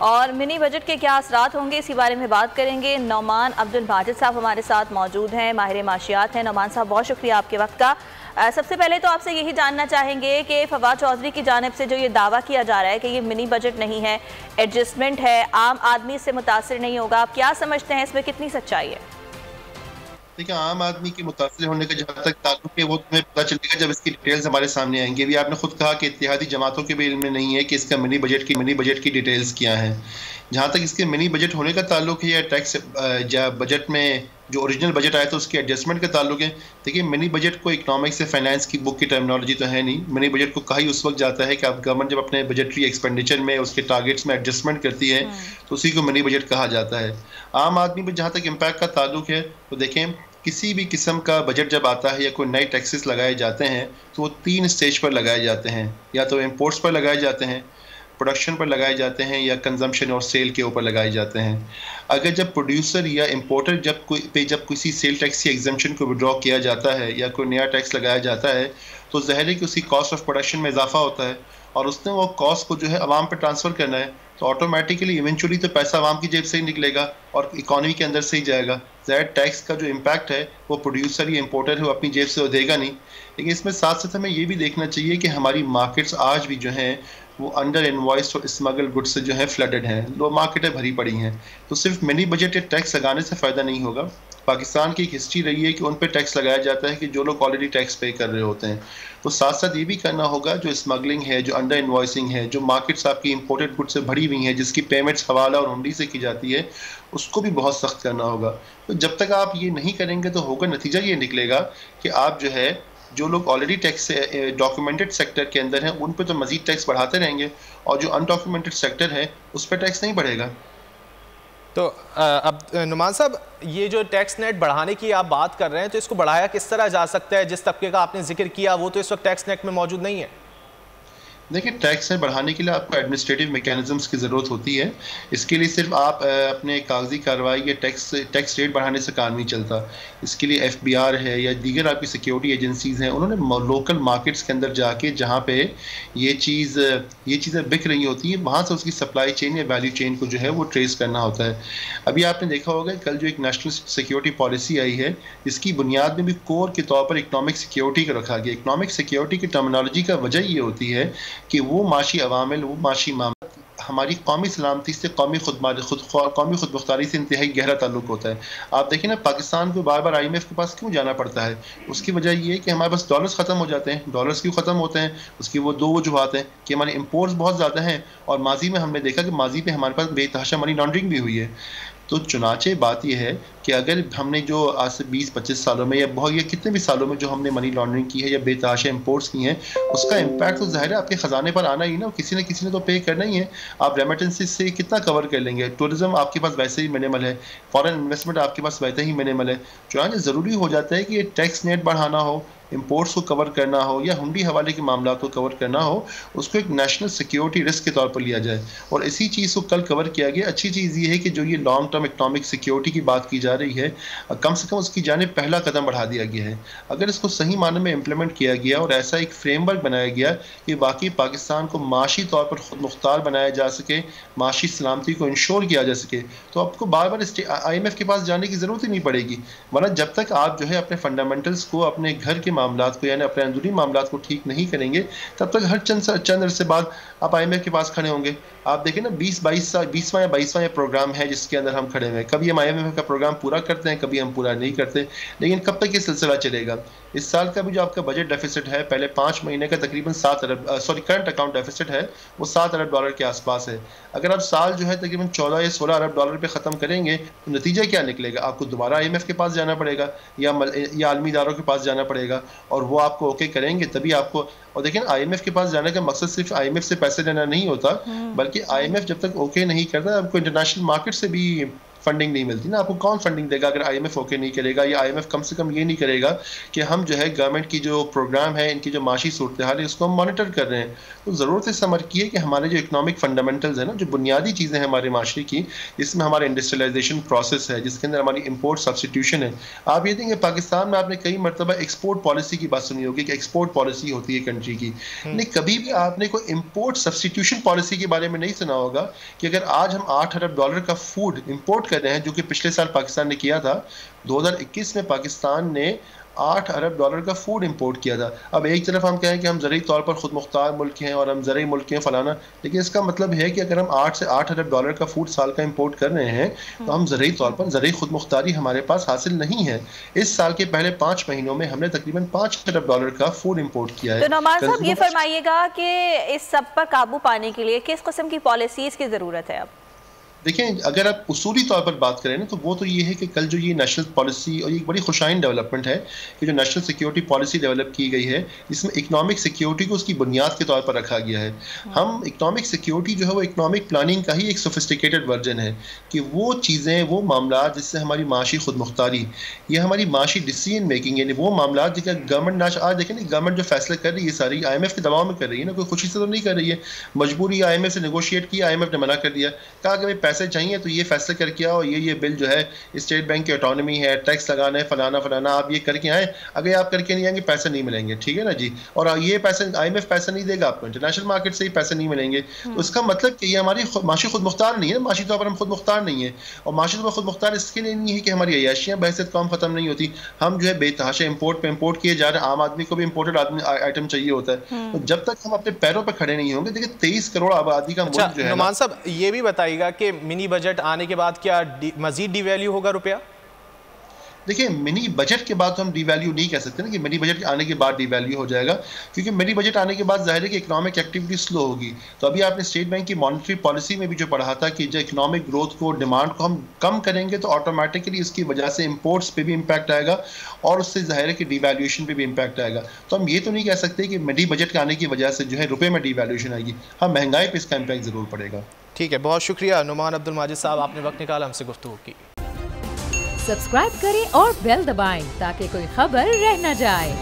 और mini budget के क्या असरात होंगे इसी बारे में बात करेंगे। नौमान अब्दुल माजिद साहब हमारे साथ मौजूद हैं, माहिर माशियात हैं। नौमान साहब बहुत शुक्रिया आपके वक्त का। सबसे पहले तो आपसे यही जानना चाहेंगे कि फवाद चौधरी की जानिब से जो ये दावा किया जा रहा है कि ये मिनी बजट नहीं है, एडजस्टमेंट है, आम आदमी इससे मुतासिर नहीं होगा, आप क्या समझते हैं, इसमें कितनी सच्चाई है? देखिए, आम आदमी के मुतासिर होने का जहाँ तक ताल्लुक है वो तुम्हें पता चलेगा जब इसकी डिटेल्स हमारे सामने आएंगी। अभी आपने खुद कहा कि इत्तेहादी जमातों के भी इल्म में नहीं है कि इसका मिनी बजट की डिटेल्स क्या हैं। जहाँ तक इसके मिनी बजट होने का ताल्लुक है या टैक्स बजट में जो ओरिजिनल बजट आया था उसके एडजस्टमेंट का ताल्लुक है, देखिए मिनी बजट को इकोनॉमिक्स से फाइनेंस की बुक की टर्मिनोलॉजी तो है नहीं। मिनी बजट को कहा ही उस वक्त जाता है कि आप गवर्नमेंट जब अपने बजटरी एक्सपेंडिचर में उसके टारगेट्स में एडजस्टमेंट करती है तो उसी को मिनी बजट कहा जाता है। आम आदमी पर जहाँ तक इम्पैक्ट का ताल्लुक है तो देखें, किसी भी किस्म का बजट जब आता है या कोई नए टैक्सेस लगाए जाते हैं तो वो 3 स्टेज पर लगाए जाते हैं। या तो इम्पोर्ट्स पर लगाए जाते हैं, प्रोडक्शन पर लगाए जाते हैं, या कंजम्पशन और सेल के ऊपर लगाए जाते हैं। अगर जब प्रोड्यूसर या इम्पोर्टर जब किसी सेल टैक्स की एग्जम्पशन को विड्रॉ किया जाता है या कोई नया टैक्स लगाया जाता है तो ज़ाहिर है कि उसकी कॉस्ट ऑफ प्रोडक्शन में इजाफा होता है और उसने वो कॉस्ट को जो है अवाम पर ट्रांसफ़र करना है, तो ऑटोमेटिकली इवेंचुअली तो पैसा आवाम की जेब से ही निकलेगा और इकॉनमी के अंदर से ही जाएगा। ज़ाहिर टैक्स का जो इम्पैक्ट है वो प्रोड्यूसर या इम्पोर्टर है वो अपनी जेब से वो देगा नहीं। लेकिन इसमें साथ साथ हमें ये भी देखना चाहिए कि हमारी मार्केट्स आज भी जो हैं वो अंडर इनवॉइस और स्मगल गुड्स से जो है फ्लडेड हैं, लो मार्केटें भरी पड़ी हैं। तो सिर्फ मिनी बजट या टैक्स लगाने से फ़ायदा नहीं होगा। पाकिस्तान की एक हिस्ट्री रही है कि उन पे टैक्स लगाया जाता है कि जो लोग ऑलरेडी टैक्स पे कर रहे होते हैं। तो साथ साथ ये भी करना होगा जो स्मगलिंग है, जो अंडर इनवॉइसिंग है, जो मार्केट्स आपकी इंपोर्टेड गुड्स से भरी हुई हैं जिसकी पेमेंट्स हवाला और हुंडी से की जाती है, उसको भी बहुत सख्त करना होगा। तो जब तक आप ये नहीं करेंगे तो होगा नतीजा ये निकलेगा कि आप जो है जो लोग ऑलरेडी टैक्स डॉक्यूमेंटेड सेक्टर के अंदर हैं उन पर तो मजीद टैक्स बढ़ाते रहेंगे और जो अनडॉक्यूमेंटेड सेक्टर है उस पर टैक्स नहीं बढ़ेगा। तो अब नुमान साहब, ये जो टैक्स नेट बढ़ाने की आप बात कर रहे हैं तो इसको बढ़ाया किस तरह जा सकता है? जिस तबके का आपने जिक्र किया वो तो इस वक्त टैक्स नेट में मौजूद नहीं है। देखिए, टैक्स बढ़ाने के लिए आपको एडमिनिस्ट्रेटिव मैकेनिज्म्स की ज़रूरत होती है। इसके लिए सिर्फ आप अपने कागजी कार्रवाई या टैक्स रेट बढ़ाने से काम नहीं चलता। इसके लिए FBI है या दीगर आपकी सिक्योरिटी एजेंसीज़ हैं, उन्होंने लोकल मार्केट्स के अंदर जाके जहाँ पे ये चीज़ें बिक रही होती हैं वहाँ से उसकी सप्लाई चेन या वैल्यू चेन को जो है वो ट्रेस करना होता है। अभी आपने देखा होगा कल जो एक नेशनल सिक्योरिटी पॉलिसी आई है इसकी बुनियाद में भी कोर के तौर पर इकनॉमिक सिक्योरिटी को रखा गया। इकनॉमिक सिक्योरिटी की टर्मिनोलॉजी का वजह ये होती है कि वो माशी अवामिल, वो माशी मामला हमारी कौमी सलामती से, कौमी खुदमुख्तारी से इंतहाई गहरा ताल्लुक होता है। आप देखें ना, पाकिस्तान को बार बार IMF के पास क्यों जाना पड़ता है? उसकी वजह ये है कि हमारे पास डॉलर्स ख़त्म हो जाते हैं। डॉलर्स क्यों ख़त्म होते हैं? उसकी वो दो वजूहत हैं कि हमारे इम्पोर्ट्स बहुत ज़्यादा हैं और माजी में हमने देखा कि माजी में हमारे पास बेतहाशा मनी लॉन्ड्रिंग भी हुई है। तो चुनाचे बात यह है कि अगर हमने जो आज से 20-25 सालों में या कितने भी सालों में जो हमने मनी लॉन्ड्रिंग की है या बेतहाशा इंपोर्ट्स की हैं, उसका इम्पैक्ट तो ज़ाहिर है आपके ख़जाने पर आना ही ना, किसी ने तो पे करना ही है। आप रेमिटेंसेस से कितना कवर कर लेंगे? टूरिज्म आपके पास वैसे ही मिनिमल है, फॉरेन इन्वेस्टमेंट आपके पास वैसे ही मिनिमल है। चुनाचे ज़रूरी हो जाता है कि ये टैक्स नेट बढ़ाना हो, इंपोर्ट्स को कवर करना हो या हुंडी हवाले के मामला को कवर करना हो, उसको एक नेशनल सिक्योरिटी रिस्क के तौर पर लिया जाए और इसी चीज़ को कल कवर किया गया। अच्छी चीज़ ये है कि जो ये लॉन्ग टर्म इकोनॉमिक सिक्योरिटी की बात की जा रही है, कम से कम उसकी जानिब पहला कदम बढ़ा दिया गया है। अगर इसको सही मायने में इम्प्लीमेंट किया गया और ऐसा एक फ्रेमवर्क बनाया गया कि वाकई पाकिस्तान को माशी तौर पर खुद मुख्तार बनाया जा सके, माशी सलामती को इंश्योर किया जा सके, तो आपको बार बार IMF के पास जाने की ज़रूरत ही नहीं पड़ेगी। वरना जब तक आप जो है अपने फंडामेंटल्स को, अपने घर के मामलात को यानी अपने अंदरूनी मामलात को ठीक नहीं करेंगे, तब तक हर चंद अरसे बाद आप IMF के पास खड़े होंगे। आप देखें ना, 20वां या 22वां ये प्रोग्राम है जिसके अंदर हम खड़े हुए हैं। कभी हम IMF का प्रोग्राम पूरा करते हैं, कभी हम पूरा नहीं करते, लेकिन कब तक ये सिलसिला चलेगा? इस साल का भी जो आपका बजट डेफिसिट है, पहले 5 महीने का तकरीबन करंट अकाउंट डेफिसिट है वो $7 अरब के आसपास है। अगर आप साल जो है तकरीबन $14 या $16 अरब पे ख़त्म करेंगे तो नतीजा क्या निकलेगा? आपको दोबारा IMF के पास जाना पड़ेगा या आलमी इदारों के पास जाना पड़ेगा और वो आपको ओके करेंगे तभी आपको। और देखिए, IMF के पास जाने का मकसद सिर्फ IMF से पैसे लेना नहीं होता, बल्कि IMF जब तक ओके नहीं करता आपको इंटरनेशनल मार्केट से भी फंडिंग नहीं मिलती ना, आपको कौन फंडिंग देगा अगर IMF ओके नहीं करेगा, या IMF कम से कम ये नहीं करेगा कि हम जो है गवर्नमेंट की जो प्रोग्राम है, इनकी जो माशी सूरत हाल है, उसको हम मॉनिटर कर रहे हैं। तो ज़रूरत इस अमर की है कि हमारे जो इकोनॉमिक फंडामेंटल्स है ना, जो बुनियादी चीज़ें हैं हमारे माशरे की, जिसमें हमारा इंडस्ट्रियलाइजेशन प्रोसेस है, जिसके अंदर हमारी इम्पोर्ट सब्सटीट्यूशन है। आप ये देखेंगे पाकिस्तान में आपने कई मरतबा एक्सपोर्ट पॉलिसी की बात सुनी होगी कि एक्सपोर्ट पॉलिसी होती है कंट्री की, नहीं कभी भी आपने कोई इम्पोर्ट सब्सटीट्यूशन पॉलिसी के बारे में नहीं सुना होगा कि अगर आज हम $8 अरब का फूड इंपोर्ट कर रहे हैं, जो कि पिछले साल पाकिस्तान ने किया था, 2021 में पाकिस्तान ने $8 अरब का फूड इंपोर्ट किया था। अब एक तरफ हम कहें कि हम ज़रूरी तौर पर खुद मुख्तार मुल्क हैं और हम ज़रूरी मुल्क हैं फलाना, लेकिन इसका मतलब है कि अगर हम $8 अरब का फूड साल का इंपोर्ट कर रहे हैं तो हम ज़रूरी तौर पर ज़रूरी खुद मुख्तारी हमारे पास हासिल नहीं है। इस साल के पहले 5 महीनों में हमने तकरीबन $5 अरब का फूड इंपोर्ट किया है। तो नौमान साहब ये फरमाइएगा कि इस सब पर काबू पाने के लिए किस किस्म की पॉलिसीज़ की ज़रूरत है? अब देखें, अगर आप उसूली तौर पर बात करें ना, तो वो तो ये है कि कल जो ये नेशनल पॉलिसी और ये एक बड़ी खुशाइन डेवलपमेंट है कि जो नेशनल सिक्योरिटी पॉलिसी डेवलप की गई है, इसमें इकोनॉमिक सिक्योरिटी को उसकी बुनियाद के तौर पर रखा गया है। हम इकोनॉमिक सिक्योरिटी जो है वो इकोनॉमिक प्लानिंग का ही एक सोफिस्टिकेटेड वर्जन है कि वो चीज़ें, वो मामला जिससे हमारी माशी खुद मुख्तारी या हमारी माशी डिसीजन मेकिंग, यानी वो मामला जिनका गवर्नमेंट आज देखें ना, गवर्नमेंट जो फैसले कर रही है सारी IMF के दबाव में कर रही है ना, कोई खुशी से तो नहीं कर रही है, मजबूरी IMF से नेगोशिएट किया, IMF ने मना कर दिया, कहा कि भाई पैसे चाहिए तो ये फैसले करके आओ, ये बिल जो है स्टेट बैंक की ऑटोनॉमी है, टैक्स लगाना है, फलाना फलाना, आप ये करके आए, अगर आप करके नहीं आएंगे पैसे नहीं मिलेंगे, ठीक है ना जी। और ये पैसे IMF पैसे नहीं देगा आपको, इंटरनेशनल मार्केट से ही पैसे नहीं मिलेंगे। तो उसका मतलब कि ये हमारी माशी खुद मुख्तार नहीं है, माशी तौर पर हम खुद मुख्तार नहीं है। और माशी तौर पर खुद मुख्तार इसके लिए नहीं है कि हमारी अय्याशियाँ बहसियत कम खत्म नहीं होती, हम जो है बेतहाशा इम्पोर्ट पे इम्पोर्ट किए जा रहे हैं। आम आदमी को भी इम्पोर्टेड आइटम चाहिए होता है, तो जब तक हम अपने पैरों पर खड़े नहीं होंगे, देखिए 23 करोड़ आबादी का मुल्क जो है। नुमान साहब ये भी बताइएगा कि मिनी बजट आने के बाद क्या मजीद डिवैल्यू होगा रुपया? देखिए, मिनी बजट के बाद तो हम डिवैल्यू नहीं कह सकते ना कि मिनी बजट आने के बाद डिवैल्यू हो जाएगा, क्योंकि मिनी बजट आने के बाद जाहिर है कि इकोनॉमिक एक्टिविटी स्लो होगी। तो अभी आपने स्टेट बैंक की मॉनेटरी पॉलिसी में भी जो पढ़ा था कि जो इकोनॉमिक ग्रोथ को, डिमांड को हम कम करेंगे तो ऑटोमेटिकली इसकी वजह से इंपोर्ट्स पे भी इम्पैक्ट आएगा और उससे जाहिर है कि डिवैल्यूएशन पे भी इम्पैक्ट आएगा। तो हम ये तो नहीं कह सकते कि मिनी बजट के आने की वजह से जो है रुपये में डिवैल्यूएशन आएगी। हाँ, महंगाई पर इसका इम्पैक्ट ज़रूर पड़ेगा। ठीक है, बहुत शुक्रिया नुमान अब्दुल माजिद साहब, आपने वक्त निकाला हमसे गुफ्तगू की। सब्सक्राइब करें और बेल दबाएं ताकि कोई खबर रह न जाए।